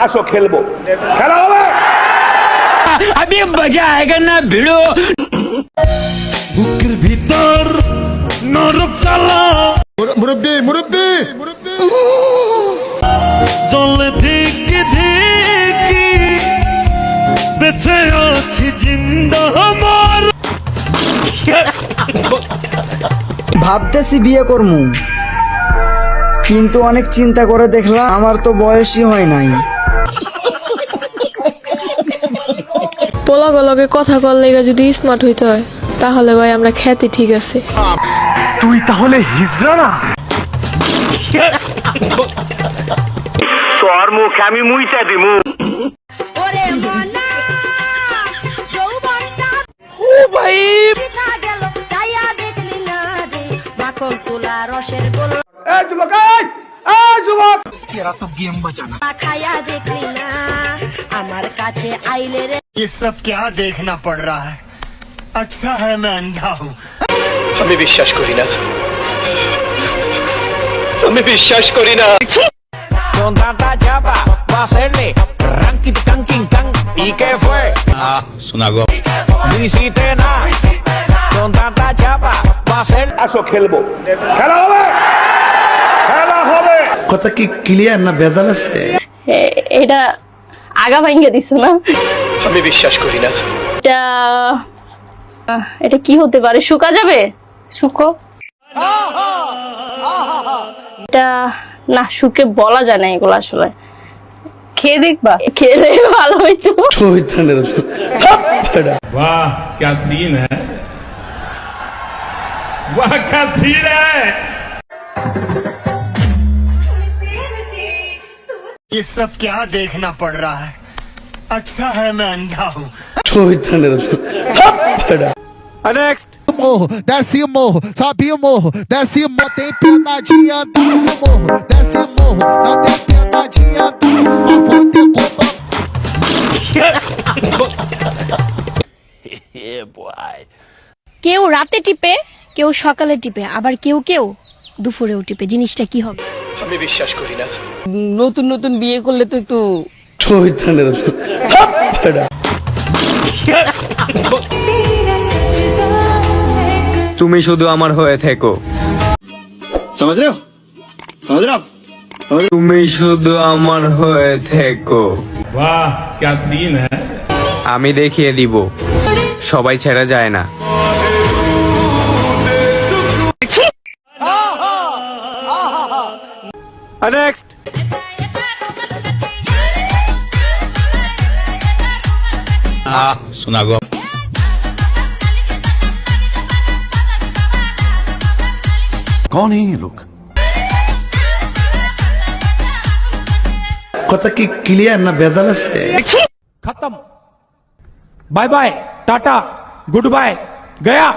আসো খেলবো, খেলা হবে। अभी मजा आएगा ना भिड़ो। বুকের ভিতর নরক জ্বালা মুরব্বি মুরব্বি জলে ধিকি ধিকি বেঁচে আছি জিন্দা আমার। ভাবতেছি বিয়ে করমু, কিন্তু অনেক চিন্তা করে দেখলাম আমার তো বয়সই হয় নাই। পোলাগুলোকে কথা কল লেগে যদি স্মার্ট হইতে হয় তাহলে ভাই আমরা খ্যাতি ঠিক আছে। তুই তাহলে হিজড়া না? তোর মুখ আমি মুইতা দিমু। ওরে মনা যৌবনটা ओ भाई পিতা গেল চাইয়া দেখলি না রে মাখন তোলা রসের গোলা এই যুবক, এই যুবক, খাইয়া দেখলি না আমার কাছে আইলে রে। ये सब क्या देखना पड़ रहा है? अच्छा है मैं अंधा हूँ। আমি বিশ্বাস করি না, আমি বিশ্বাস করি না। con tanta chapa va a hacerle ranking canking can y qué fue শোনাগো no hiciste nada con tanta chapa va a hacer আসো খেলবো, খেলা হবে, খেলা হবে। কথা কি ক্লিয়ার না ভেজাল আছে? এটা আগা ভাঙ্গে দিছো না? আমি বিশ্বাস করি না। এটা এটা কি হতে পারে? শুকা যাবে? শুকো? এটা না, শুকে বলা যায় না এগুলো আসলে। খেয়ে দেখবা, খেলে ভালো হইতো। শয়তানের তো वाह क्या सीन है, वाह क्या सीन है। ये सब क्या देखना पड़ रहा है? अच्छा है मैं अंधा हूँ। শয়তানের তো next Morro, desce o morro, sobe o morro, desce o morro, tem pena de andar no morro, desce o morro, não tem pena de andar, não vou ter culpa. কেউ রাতে টিপে, কেউ সকালে টিপে, আবার কেউ কেউ দুপুরেও টিপে। জিনিসটা কি হবে? আমি বিশ্বাস করি না। নতুন নতুন বিয়ে করলে তো একটু শয়তানের তো তুমি শুধু আমার হয়ে থেকো, समझ रहे हो? समझ रहे हो आप? তুমি শুধু আমার হয়ে থেকো। वाह क्या सीन है। আমি দেখিয়ে দিব সবাই ছেড়ে যায় না। next শোনাগো कौन है ये लोग? কথা কি ক্লিয়ার না ভেজাল আছে? खत्म bye bye tata goodbye गया।